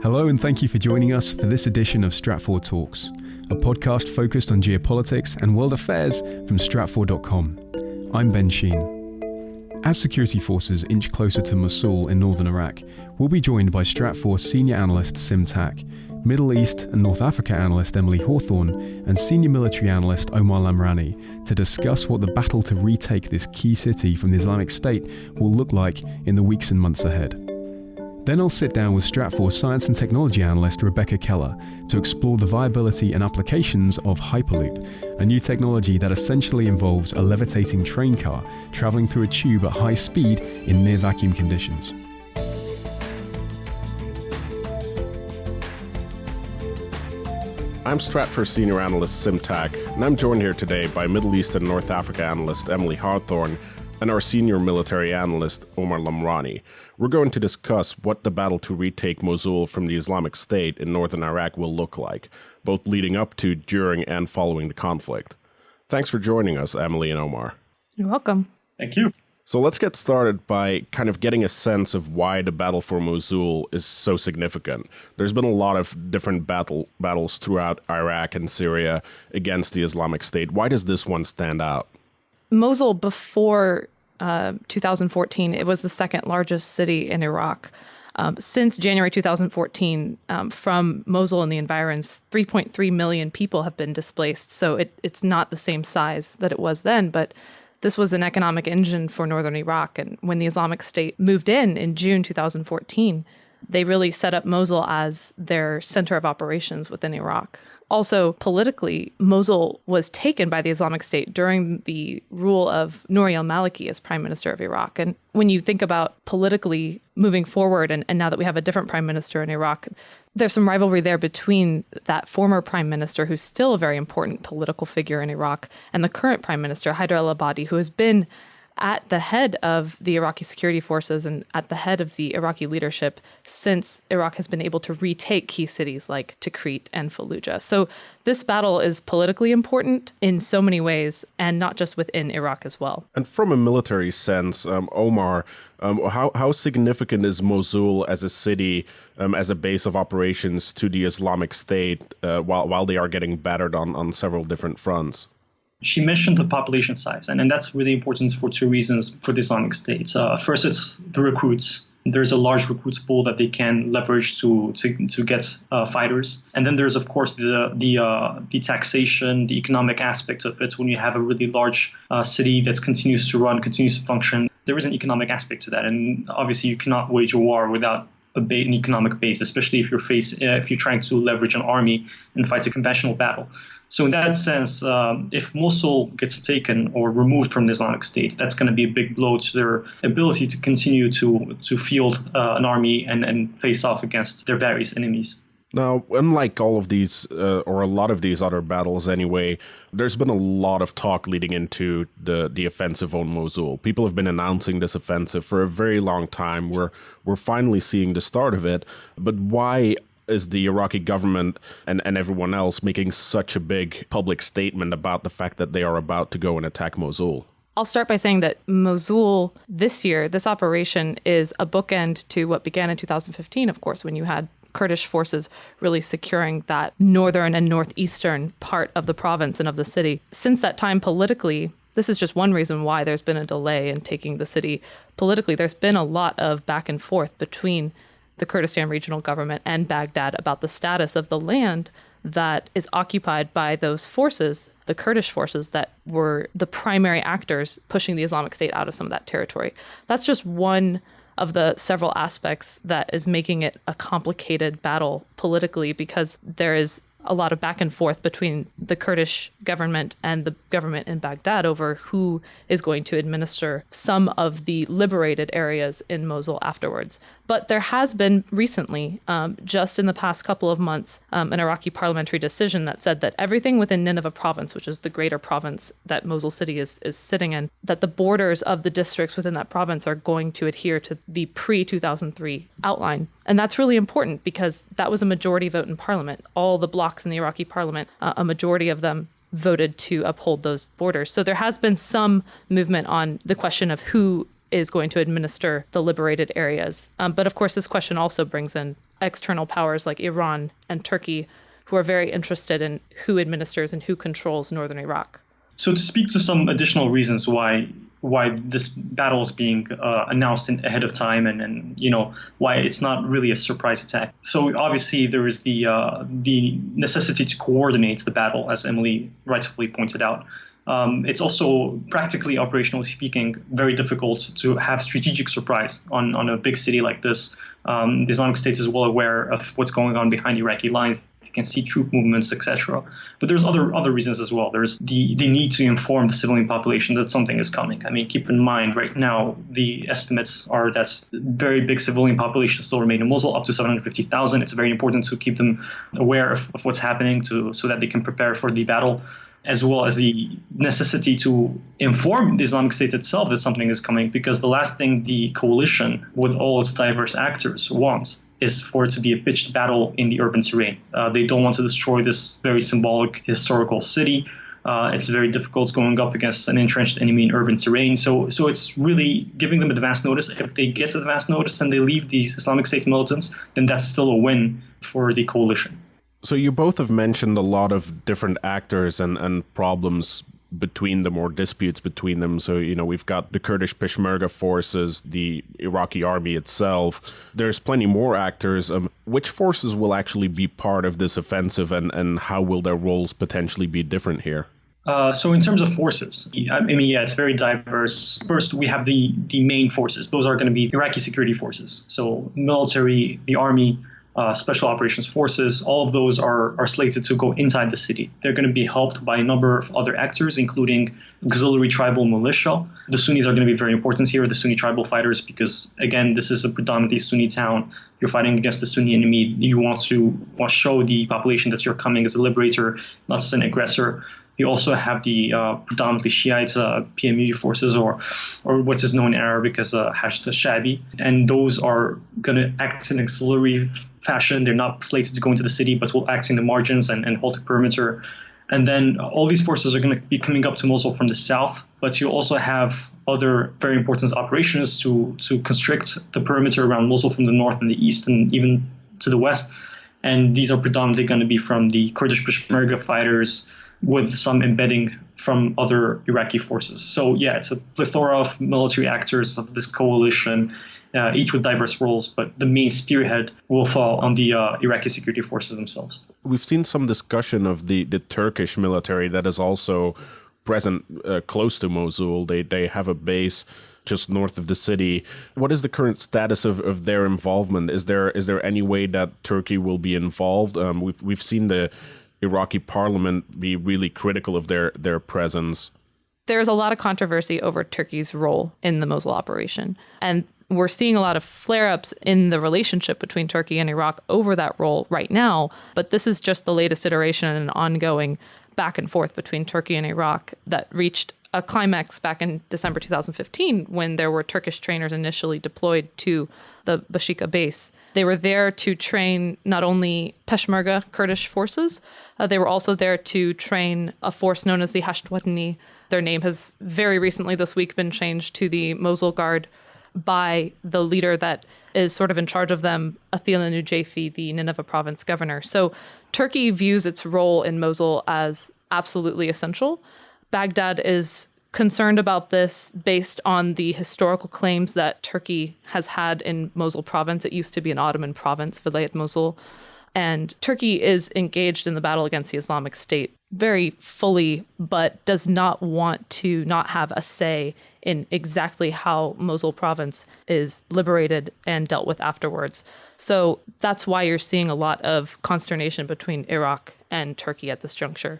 Hello and thank you for joining us for this edition of Stratfor Talks, a podcast focused on geopolitics and world affairs from Stratfor.com. I'm Ben Sheen. As security forces inch closer to Mosul in northern Iraq, we'll be joined by Stratfor senior analyst Sim Tak, Middle East and North Africa analyst Emily Hawthorne, and senior military analyst Omar Lamrani to discuss what the battle to retake this key city from the Islamic State will look like in the weeks and months ahead. Then I'll sit down with Stratfor science and technology analyst Rebecca Keller to explore the viability and applications of Hyperloop, a new technology that essentially involves a levitating train car travelling through a tube at high speed in near vacuum conditions. I'm Stratfor senior analyst Sim Tak, and I'm joined here today by Middle East and North Africa analyst Emily Hawthorne and our senior military analyst Omar Lamrani. We're going to discuss what the battle to retake Mosul from the Islamic State in northern Iraq will look like, both leading up to, during, and following the conflict. Thanks for joining us, Emily and Omar. You're welcome. Thank you. So let's get started by kind of getting a sense of why the battle for Mosul is so significant. There's been a lot of different battles throughout Iraq and Syria against the Islamic State. Why does this one stand out? Mosul, before 2014, it was the second largest city in Iraq. Since January 2014, from Mosul and the environs, 3.3 million people have been displaced. So it's not the same size that it was then, but this was an economic engine for northern Iraq. And when the Islamic State moved in June 2014, they really set up Mosul as their center of operations within Iraq. Also, politically, Mosul was taken by the Islamic State during the rule of Nouri al-Maliki as prime minister of Iraq. And when you think about politically moving forward, and now that we have a different prime minister in Iraq, there's some rivalry there between that former prime minister, who's still a very important political figure in Iraq, and the current prime minister, Haider al-Abadi, who has been at the head of the Iraqi security forces and at the head of the Iraqi leadership since Iraq has been able to retake key cities like Tikrit and Fallujah. So this battle is politically important in so many ways, and not just within Iraq as well. And from a military sense, Omar, how significant is Mosul as a city, as a base of operations to the Islamic State while they are getting battered on several different fronts? She mentioned the population size, and that's really important for two reasons for the Islamic State. First, it's the recruits. There's a large recruits pool that they can leverage to get fighters. And then there's, of course, the taxation, the economic aspect of it. When you have a really large city that continues to function, there is an economic aspect to that. And obviously, you cannot wage a war without an economic base, especially if you're trying to leverage an army and fight a conventional battle. So in that sense, if Mosul gets taken or removed from the Islamic State, that's going to be a big blow to their ability to continue to field an army and face off against their various enemies. Now, unlike all of these, or a lot of these other battles anyway, there's been a lot of talk leading into the offensive on Mosul. People have been announcing this offensive for a very long time. We're finally seeing the start of it. But why is the Iraqi government and everyone else making such a big public statement about the fact that they are about to go and attack Mosul? I'll start by saying that Mosul this year, this operation is a bookend to what began in 2015, of course, when you had Kurdish forces really securing that northern and northeastern part of the province and of the city. Since that time, politically, this is just one reason why there's been a delay in taking the city. Politically, there's been a lot of back and forth between the Kurdistan Regional Government and Baghdad about the status of the land that is occupied by those forces, the Kurdish forces that were the primary actors pushing the Islamic State out of some of that territory. That's just one of the several aspects that is making it a complicated battle politically, because there is a lot of back and forth between the Kurdish government and the government in Baghdad over who is going to administer some of the liberated areas in Mosul afterwards. But there has been recently, just in the past couple of months, an Iraqi parliamentary decision that said that everything within Nineveh province, which is the greater province that Mosul city is sitting in, that the borders of the districts within that province are going to adhere to the pre-2003 outline. And that's really important because that was a majority vote in parliament. All the blocs in the Iraqi parliament, a majority of them voted to uphold those borders. So there has been some movement on the question of who is going to administer the liberated areas. But of course, this question also brings in external powers like Iran and Turkey, who are very interested in who administers and who controls northern Iraq. So to speak to some additional reasons why this battle is being announced ahead of time and why it's not really a surprise attack. So obviously there is the necessity to coordinate the battle, as Emily rightfully pointed out. It's also practically, operationally speaking, very difficult to have strategic surprise on a big city like this. The Islamic State is well aware of what's going on behind Iraqi lines. They can see troop movements, etc. But there's other reasons as well. There's the need to inform the civilian population that something is coming. I mean, keep in mind, right now, the estimates are that very big civilian population still remain in Mosul, up to 750,000. It's very important to keep them aware of what's happening so that they can prepare for the battle, as well as the necessity to inform the Islamic State itself that something is coming, because the last thing the coalition, with all its diverse actors, wants is for it to be a pitched battle in the urban terrain. They don't want to destroy this very symbolic historical city. It's very difficult going up against an entrenched enemy in urban terrain. So it's really giving them advance notice. If they get advance notice and they leave these Islamic State militants, then that's still a win for the coalition. So you both have mentioned a lot of different actors and problems between them, or disputes between them. So, we've got the Kurdish Peshmerga forces, the Iraqi army itself. There's plenty more actors. Which forces will actually be part of this offensive, and how will their roles potentially be different here? So in terms of forces, it's very diverse. First, we have the main forces. Those are going to be Iraqi security forces. So military, the army, special operations forces, all of those are slated to go inside the city. They're going to be helped by a number of other actors, including auxiliary tribal militia. The Sunnis are going to be very important here, the Sunni tribal fighters, because, again, this is a predominantly Sunni town. You're fighting against the Sunni enemy. You want to show the population that you're coming as a liberator, not as an aggressor. You also have the predominantly Shiite PMU forces, or what is known in Arabic as Hashd al-Shabi. And those are going to act in auxiliary fashion. They're not slated to go into the city, but will act in the margins and hold the perimeter. And then all these forces are going to be coming up to Mosul from the south. But you also have other very important operations to constrict the perimeter around Mosul from the north and the east and even to the west. And these are predominantly going to be from the Kurdish Peshmerga fighters, with some embedding from other Iraqi forces. So, it's a plethora of military actors of this coalition, each with diverse roles, but the main spearhead will fall on the Iraqi security forces themselves. We've seen some discussion of the Turkish military that is also present close to Mosul. They have a base just north of the city. What is the current status of their involvement? Is there any way that Turkey will be involved? We've seen the Iraqi parliament be really critical of their presence. There's a lot of controversy over Turkey's role in the Mosul operation. And we're seeing a lot of flare-ups in the relationship between Turkey and Iraq over that role right now. But this is just the latest iteration in an ongoing back and forth between Turkey and Iraq that reached a climax back in December 2015 when there were Turkish trainers initially deployed to the Bashika base. They were there to train not only Peshmerga Kurdish forces, they were also there to train a force known as the Hashtwatani. Their name has very recently this week been changed to the Mosul Guard by the leader that is sort of in charge of them, Athila Nujafi, the Nineveh province governor. So Turkey views its role in Mosul as absolutely essential. Baghdad is concerned about this based on the historical claims that Turkey has had in Mosul province. It used to be an Ottoman province, Vilayet Mosul. And Turkey is engaged in the battle against the Islamic State very fully, but does not want to not have a say in exactly how Mosul province is liberated and dealt with afterwards. So that's why you're seeing a lot of consternation between Iraq and Turkey at this juncture.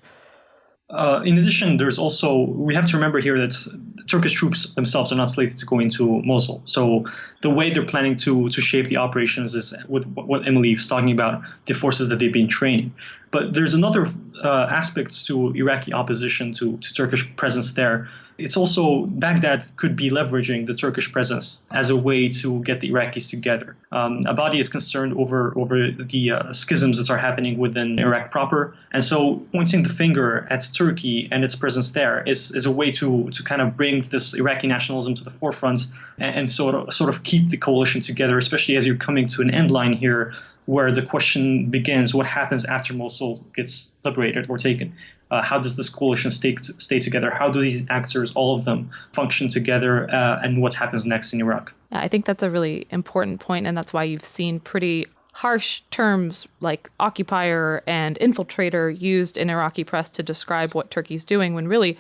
In addition, we have to remember here that Turkish troops themselves are not slated to go into Mosul. So the way they're planning to shape the operations is with what Emily was talking about, the forces that they've been training. But there's another aspect to Iraqi opposition to Turkish presence there, It's also Baghdad could be leveraging the Turkish presence as a way to get the Iraqis together. Abadi is concerned over the schisms that are happening within Iraq proper. And so pointing the finger at Turkey and its presence there is a way to kind of bring this Iraqi nationalism to the forefront and sort of keep the coalition together, especially as you're coming to an end line here where the question begins, what happens after Mosul gets liberated or taken? How does this coalition stay together? How do these actors, all of them, function together? And what happens next in Iraq? I think that's a really important point, and that's why you've seen pretty harsh terms like occupier and infiltrator used in Iraqi press to describe what Turkey's doing, when really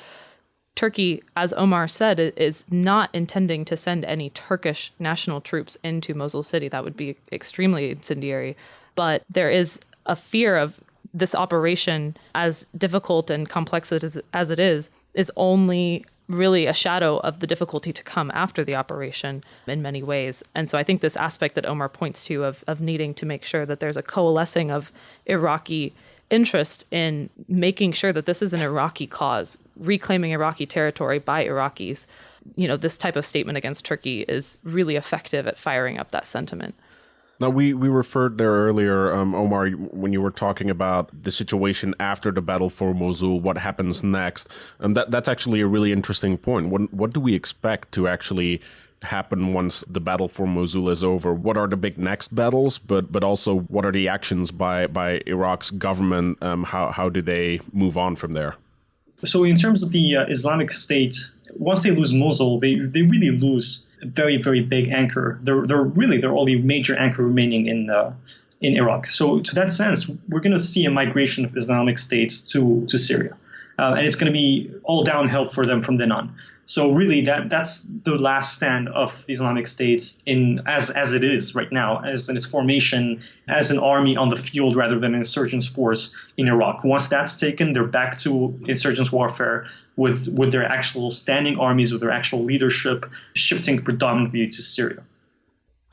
Turkey, as Omar said, is not intending to send any Turkish national troops into Mosul city. That would be extremely incendiary. But there is a fear of this operation, as difficult and complex as it is only really a shadow of the difficulty to come after the operation in many ways. And so I think this aspect that Omar points to of needing to make sure that there's a coalescing of Iraqi interest in making sure that this is an Iraqi cause, reclaiming Iraqi territory by Iraqis. This type of statement against Turkey is really effective at firing up that sentiment. Now, we referred there earlier, Omar, when you were talking about the situation after the battle for Mosul, what happens next. And that's actually a really interesting point. What do we expect to actually happen once the battle for Mosul is over? What are the big next battles, but also what are the actions by Iraq's government? How do they move on from there? So in terms of the Islamic State, once they lose Mosul, they really lose a very, very big anchor. They're their only major anchor remaining in Iraq. So to that sense, we're going to see a migration of Islamic State to Syria. And it's going to be all downhill for them from then on. So really, that's the last stand of the Islamic State as it is right now, as in its formation as an army on the field rather than an insurgents force in Iraq. Once that's taken, they're back to insurgents warfare with their actual standing armies, with their actual leadership, shifting predominantly to Syria.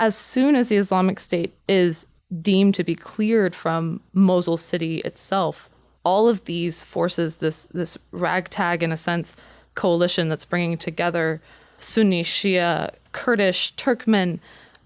As soon as the Islamic State is deemed to be cleared from Mosul city itself, all of these forces, this ragtag, in a sense, coalition that's bringing together Sunni, Shia, Kurdish, Turkmen,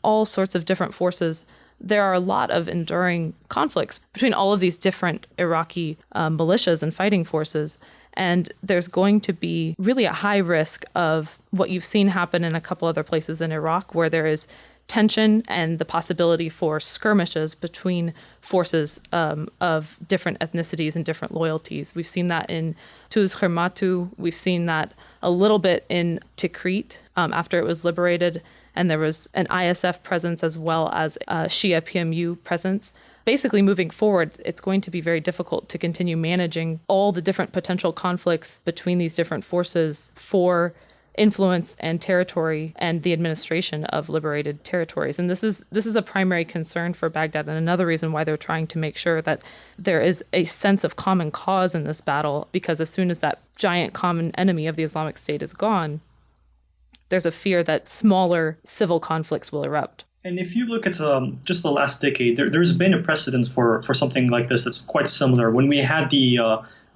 all sorts of different forces. There are a lot of enduring conflicts between all of these different Iraqi militias and fighting forces. And there's going to be really a high risk of what you've seen happen in a couple other places in Iraq, where there is tension and the possibility for skirmishes between forces of different ethnicities and different loyalties. We've seen that in Tuz Khermatu. We've seen that a little bit in Tikrit after it was liberated, and there was an ISF presence as well as a Shia PMU presence. Basically, moving forward, it's going to be very difficult to continue managing all the different potential conflicts between these different forces for influence and territory and the administration of liberated territories. And this is a primary concern for Baghdad, and another reason why they're trying to make sure that there is a sense of common cause in this battle, because as soon as that giant common enemy of the Islamic State is gone, there's a fear that smaller civil conflicts will erupt. And if you look at just the last decade, there's been a precedent for something like this that's quite similar. When we had the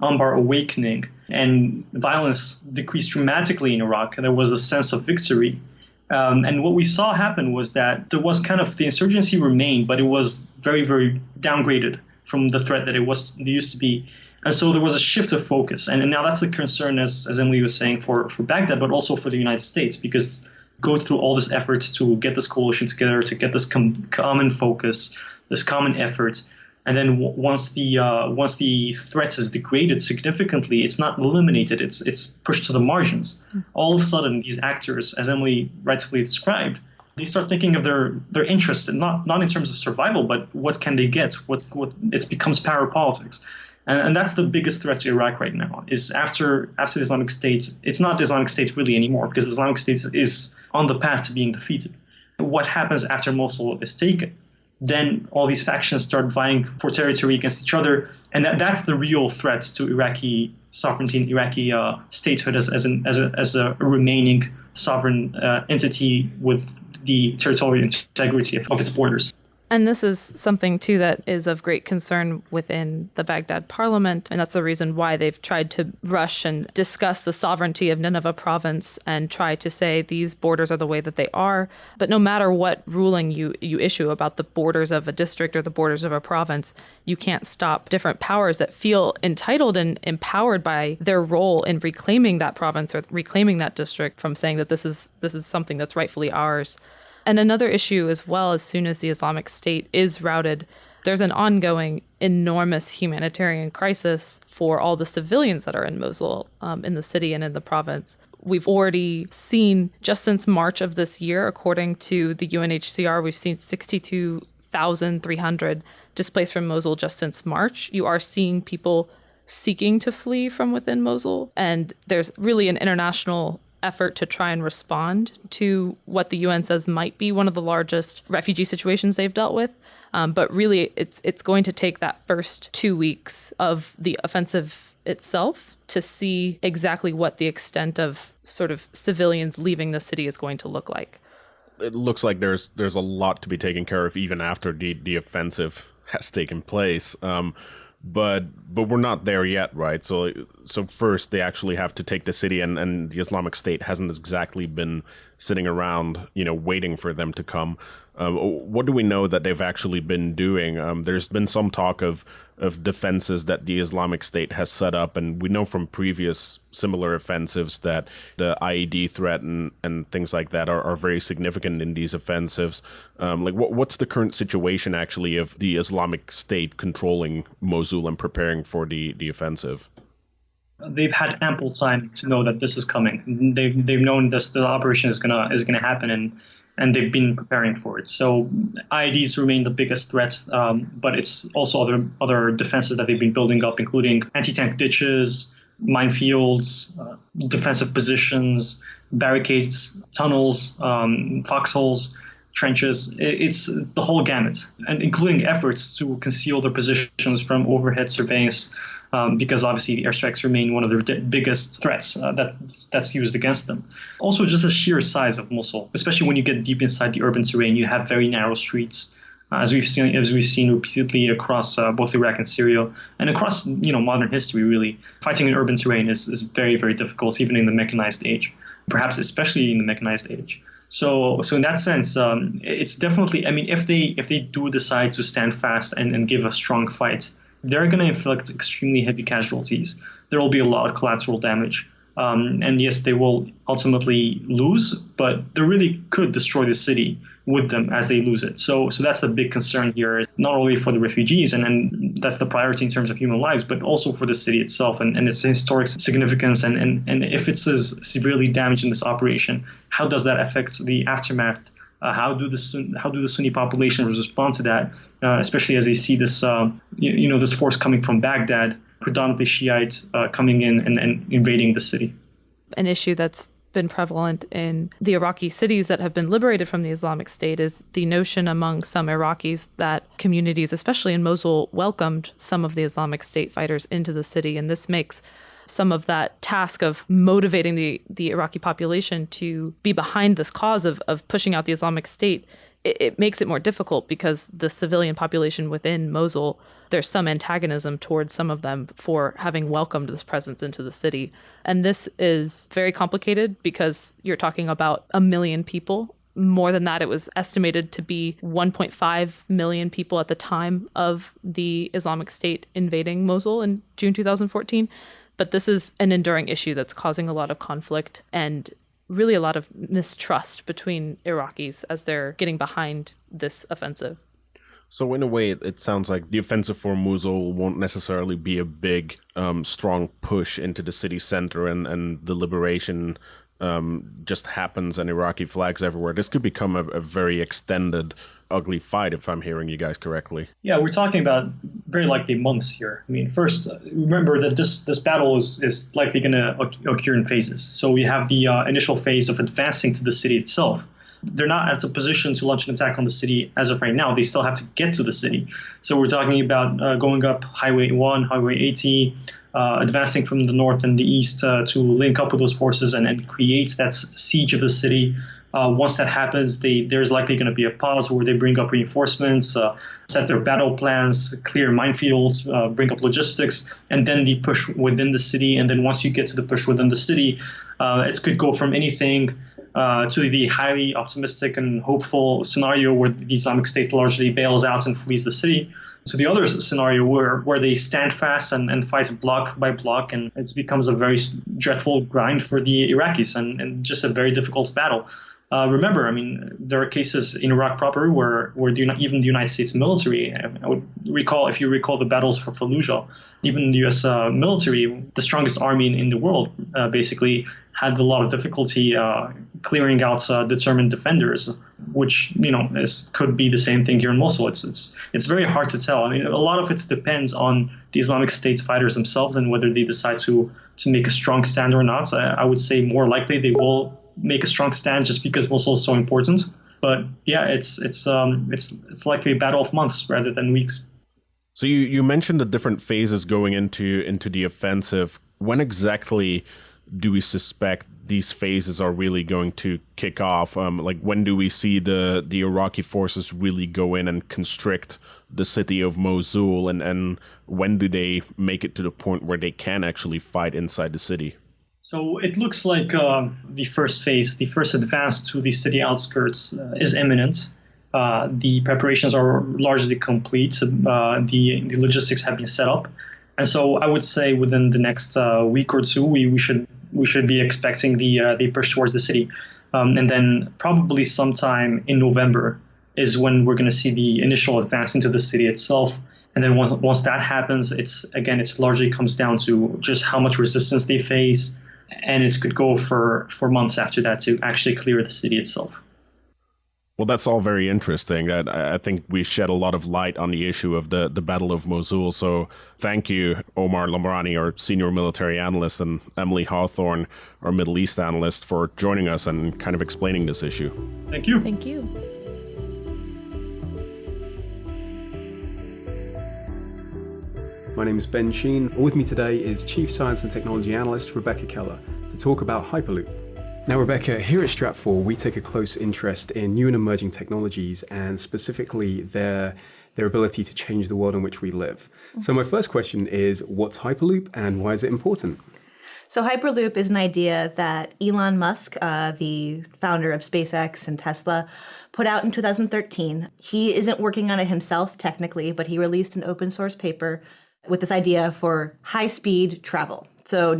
Anbar awakening and violence decreased dramatically in Iraq, and there was a sense of victory. And what we saw happen was that there was kind of the insurgency remained, but it was very, very downgraded from the threat that it used to be. And so there was a shift of focus. And now that's a concern, as Emily was saying, for Baghdad, but also for the United States, because go through all this effort to get this coalition together, to get this common focus, this common effort. And then once the threat is degraded significantly, it's not eliminated, it's pushed to the margins. All of a sudden, these actors, as Emily rightfully described, they start thinking of their interest, and not in terms of survival, but what can they get? What it becomes power politics. And that's the biggest threat to Iraq right now, is after the Islamic State. It's not the Islamic State really anymore, because the Islamic State is on the path to being defeated. What happens after Mosul is taken? Then all these factions start vying for territory against each other, and that's the real threat to Iraqi sovereignty and Iraqi statehood as a remaining sovereign entity with the territorial integrity of its borders. And this is something, too, that is of great concern within the Baghdad parliament. And that's the reason why they've tried to rush and discuss the sovereignty of Nineveh province and try to say these borders are the way that they are. But no matter what ruling you issue about the borders of a district or the borders of a province, you can't stop different powers that feel entitled and empowered by their role in reclaiming that province or reclaiming that district from saying that this is something that's rightfully ours. And another issue as well, as soon as the Islamic State is routed, there's an ongoing enormous humanitarian crisis for all the civilians that are in Mosul, in the city and in the province. We've already seen, just since March of this year, according to the UNHCR, we've seen 62,300 displaced from Mosul just since March. You are seeing people seeking to flee from within Mosul, and there's really an international effort to try and respond to what the UN says might be one of the largest refugee situations they've dealt with. But really, it's going to take that first 2 weeks of the offensive itself to see exactly what the extent of sort of civilians leaving the city is going to look like. It looks like there's a lot to be taken care of even after the offensive has taken place. But we're not there yet, right? So first they actually have to take the city, and the Islamic State hasn't exactly been sitting around, waiting for them to come. What do we know that they've actually been doing? There's been some talk of defenses that the Islamic State has set up, and we know from previous similar offensives that the IED threat and things like that are very significant in these offensives. What's the current situation actually of the Islamic State controlling Mosul and preparing for the offensive? They've had ample time to know that this is coming. They've known the operation is gonna happen, and they've been preparing for it. So IEDs remain the biggest threat, but it's also other defenses that they've been building up, including anti-tank ditches, minefields, defensive positions, barricades, tunnels, foxholes, trenches. It's the whole gamut, and including efforts to conceal their positions from overhead surveillance, because obviously the airstrikes remain one of their biggest threats that's used against them. Also, just the sheer size of Mosul, especially when you get deep inside the urban terrain, you have very narrow streets, as we've seen repeatedly across both Iraq and Syria, and across modern history. Really, fighting in urban terrain is very, very difficult, even in the mechanized age, perhaps especially in the mechanized age. So in that sense, it's definitely. I mean, if they do decide to stand fast and give a strong fight, they're going to inflict extremely heavy casualties. There will be a lot of collateral damage. And yes, they will ultimately lose, but they really could destroy the city with them as they lose it. So that's the big concern here, not only for the refugees, and that's the priority in terms of human lives, but also for the city itself and its historic significance. And if it's as severely damaged in this operation, how does that affect the aftermath? How do the Sunni population respond to that, especially as they see this this force coming from Baghdad, predominantly Shiite, coming in and invading the city? An issue that's been prevalent in the Iraqi cities that have been liberated from the Islamic State is the notion among some Iraqis that communities, especially in Mosul, welcomed some of the Islamic State fighters into the city, and this makes some of that task of motivating the Iraqi population to be behind this cause of pushing out the Islamic State. It makes it more difficult because the civilian population within Mosul, there's some antagonism towards some of them for having welcomed this presence into the city. And this is very complicated because you're talking about 1 million people. More than that, it was estimated to be 1.5 million people at the time of the Islamic State invading Mosul in June 2014. But this is an enduring issue that's causing a lot of conflict and really a lot of mistrust between Iraqis as they're getting behind this offensive. So in a way, it sounds like the offensive for Mosul won't necessarily be a big, strong push into the city center and the liberation just happens and Iraqi flags everywhere. This could become a very extended, ugly fight, if I'm hearing you guys correctly. Yeah, we're talking about very likely months here. I mean, first, remember that this battle is likely going to occur in phases. So we have the initial phase of advancing to the city itself. They're not at a position to launch an attack on the city as of right now. They still have to get to the city. So we're talking about going up Highway 1, Highway 80, advancing from the north and the east to link up with those forces and create that siege of the city, Once that happens, there's likely going to be a pause where they bring up reinforcements, set their battle plans, clear minefields, bring up logistics, and then the push within the city. And then once you get to the push within the city, it could go from anything to the highly optimistic and hopeful scenario where the Islamic State largely bails out and flees the city, to the other scenario where they stand fast and fight block by block, and it becomes a very dreadful grind for the Iraqis and just a very difficult battle. Remember, I mean, there are cases in Iraq proper where even the United States military, I would recall, if you recall the battles for Fallujah, even the U.S. military, the strongest army in the world, basically had a lot of difficulty clearing out determined defenders, which could be the same thing here in Mosul. It's very hard to tell. I mean, a lot of it depends on the Islamic State fighters themselves and whether they decide to make a strong stand or not. I would say more likely they will make a strong stand just because Mosul is so important. But yeah, it's likely a battle of months rather than weeks. So you mentioned the different phases going into the offensive. When exactly do we suspect these phases are really going to kick off? When do we see the Iraqi forces really go in and constrict the city of Mosul, and when do they make it to the point where they can actually fight inside the city? So it looks like the first phase, the first advance to the city outskirts is imminent. The preparations are largely complete. The logistics have been set up. And so I would say within the next week or two, we should be expecting the push towards the city. And then probably sometime in November is when we're going to see the initial advance into the city itself. And then once that happens, it's largely comes down to just how much resistance they face. And it could go for months after that to actually clear the city itself. Well, that's all very interesting. I think we shed a lot of light on the issue of the Battle of Mosul. So thank you, Omar Lamrani, our senior military analyst, and Emily Hawthorne, our Middle East analyst, for joining us and kind of explaining this issue. Thank you. Thank you. My name is Ben Sheen. With me today is Chief Science and Technology Analyst Rebecca Keller to talk about Hyperloop. Now, Rebecca, here at Stratfor, we take a close interest in new and emerging technologies and specifically their ability to change the world in which we live. So my first question is, what's Hyperloop and why is it important? So Hyperloop is an idea that Elon Musk, the founder of SpaceX and Tesla, put out in 2013. He isn't working on it himself technically, but he released an open source paper with this idea for high-speed travel. So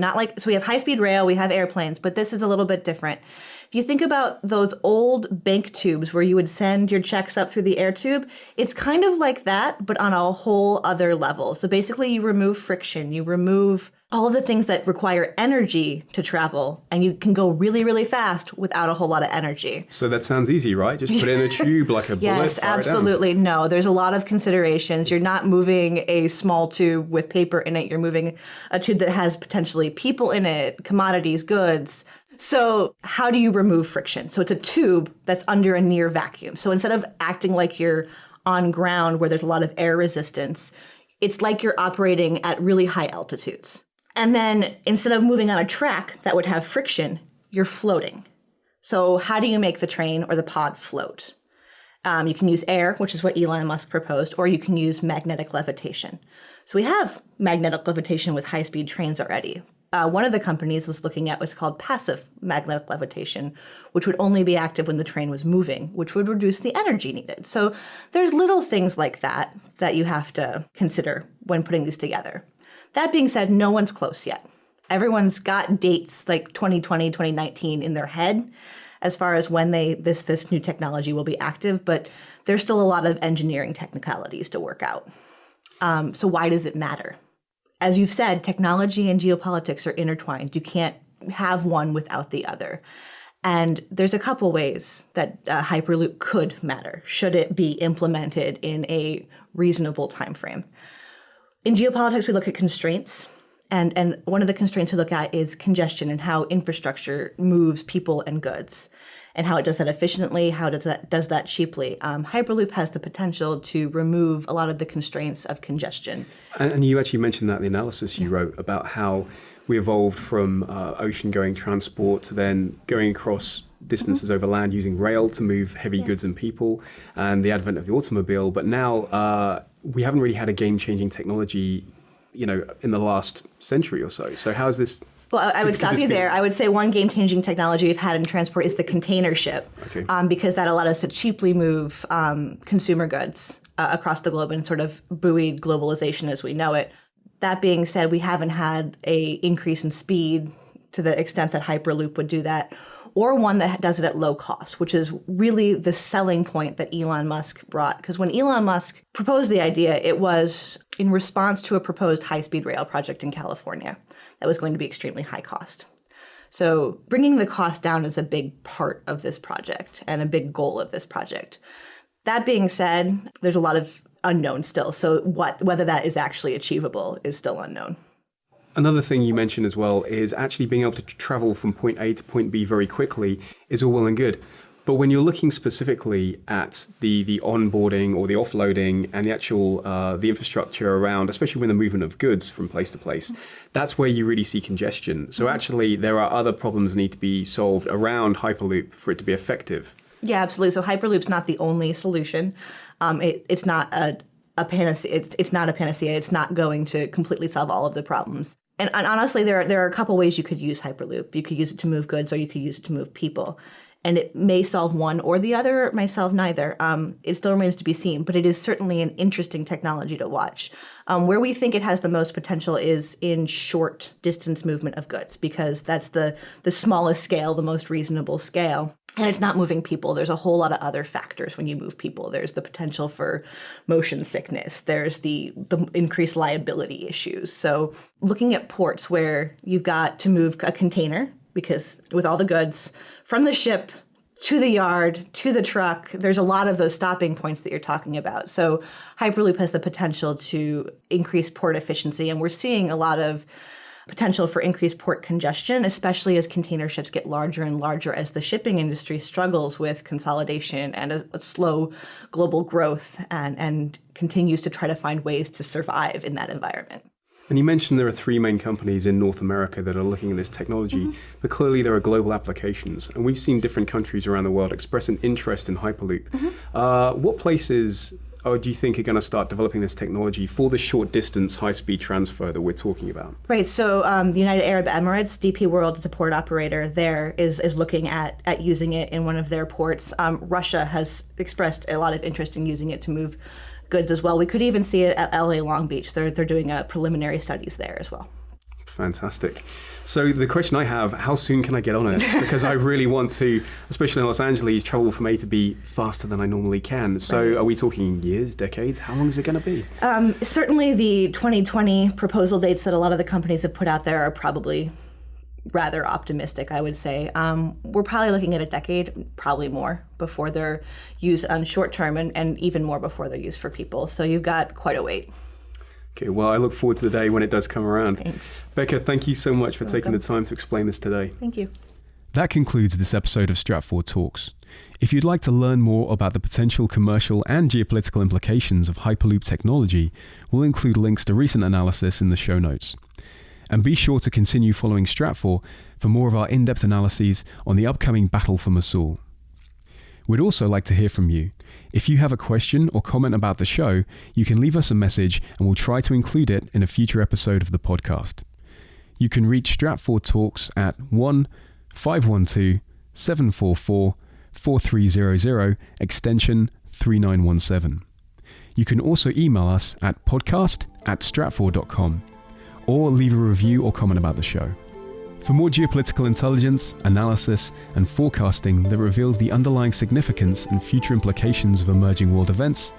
we have high-speed rail, we have airplanes, but this is a little bit different. If you think about those old bank tubes where you would send your checks up through the air tube, it's kind of like that, but on a whole other level. So basically you remove friction, you remove all of the things that require energy to travel, and you can go really, really fast without a whole lot of energy. So that sounds easy, right? Just put in a tube like a bullet. Yes, absolutely. No, there's a lot of considerations. You're not moving a small tube with paper in it. You're moving a tube that has potentially people in it, commodities, goods. So how do you remove friction? So it's a tube that's under a near vacuum. So instead of acting like you're on ground where there's a lot of air resistance, it's like you're operating at really high altitudes. And then instead of moving on a track that would have friction, you're floating. So how do you make the train or the pod float? You can use air, which is what Elon Musk proposed, or you can use magnetic levitation. So we have magnetic levitation with high-speed trains already. One of the companies is looking at what's called passive magnetic levitation, which would only be active when the train was moving, which would reduce the energy needed. So there's little things like that you have to consider when putting these together. That being said, no one's close yet. Everyone's got dates like 2020, 2019 in their head as far as when this new technology will be active, but there's still a lot of engineering technicalities to work out. So why does it matter? As you've said, technology and geopolitics are intertwined. You can't have one without the other. And there's a couple ways that Hyperloop could matter, should it be implemented in a reasonable time frame. In geopolitics, we look at constraints, and one of the constraints we look at is congestion and how infrastructure moves people and goods, and how it does that efficiently, how it does that cheaply. Hyperloop has the potential to remove a lot of the constraints of congestion. And you actually mentioned that in the analysis you wrote about how we evolved from ocean-going transport to then going across distances over land using rail to move heavy goods and people, and the advent of the automobile. But now we haven't really had a game-changing technology, in the last century or so. So how is this? Well, I would stop you there. I would say one game-changing technology we've had in transport is the container ship, because that allowed us to cheaply move consumer goods across the globe and sort of buoyed globalization as we know it. That being said, we haven't had a increase in speed to the extent that Hyperloop would do that, or one that does it at low cost, which is really the selling point that Elon Musk brought. Because when Elon Musk proposed the idea, it was in response to a proposed high-speed rail project in California that was going to be extremely high cost. So bringing the cost down is a big part of this project and a big goal of this project. That being said, there's a lot of unknown still. So whether that is actually achievable is still unknown. Another thing you mentioned as well is actually being able to travel from point A to point B very quickly is all well and good. But when you're looking specifically at the onboarding or the offloading and the actual the infrastructure around, especially when the movement of goods from place to place, that's where you really see congestion. So actually there are other problems that need to be solved around Hyperloop for it to be effective. Yeah, absolutely. So Hyperloop's not the only solution. It's not a panacea. It's not a panacea. It's not going to completely solve all of the problems. And honestly, there are a couple ways you could use Hyperloop. You could use it to move goods, or you could use it to move people. And it may solve one or the other, it may solve neither. It still remains to be seen, but it is certainly an interesting technology to watch. Where we think it has the most potential is in short distance movement of goods, because that's the smallest scale, the most reasonable scale. And it's not moving people. There's a whole lot of other factors when you move people. There's the potential for motion sickness. There's the increased liability issues. So looking at ports where you've got to move a container, because with all the goods from the ship to the yard, to the truck, there's a lot of those stopping points that you're talking about. So Hyperloop has the potential to increase port efficiency, and we're seeing a lot of potential for increased port congestion, especially as container ships get larger and larger, as the shipping industry struggles with consolidation and a slow global growth and continues to try to find ways to survive in that environment. And you mentioned there are 3 main companies in North America that are looking at this technology, but clearly there are global applications. And we've seen different countries around the world express an interest in Hyperloop. What places do you think are going to start developing this technology for the short distance, high-speed transfer that we're talking about? Right. So the United Arab Emirates, DP World, is a port operator there, is looking at using it in one of their ports. Russia has expressed a lot of interest in using it to move goods as well. We could even see it at LA Long Beach. They're doing preliminary studies there as well. Fantastic. So the question I have, how soon can I get on it? Because I really want to, especially in Los Angeles, travel from A to B faster than I normally can. So Are we talking years, decades? How long is it going to be? Certainly the 2020 proposal dates that a lot of the companies have put out there are probably rather optimistic, I would say. We're probably looking at a decade, probably more, before they're used on short term, and even more before they're used for people. So you've got quite a wait. Okay, well, I look forward to the day when it does come around. Thanks. Becca, thank you so much for taking the time to explain this today. Thank you. That concludes this episode of Stratfor Talks. If you'd like to learn more about the potential commercial and geopolitical implications of Hyperloop technology, we'll include links to recent analysis in the show notes. And be sure to continue following Stratfor for more of our in-depth analyses on the upcoming Battle for Mosul. We'd also like to hear from you. If you have a question or comment about the show, you can leave us a message and we'll try to include it in a future episode of the podcast. You can reach Stratfor Talks at 1-512-744-4300, extension 3917. You can also email us at podcast@stratfor.com. or leave a review or comment about the show. For more geopolitical intelligence, analysis, and forecasting that reveals the underlying significance and future implications of emerging world events,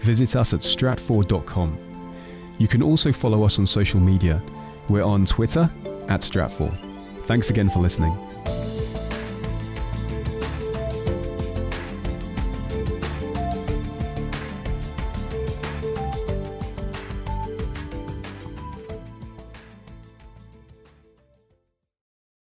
visit us at stratfor.com. You can also follow us on social media. We're on Twitter @Stratfor. Thanks again for listening.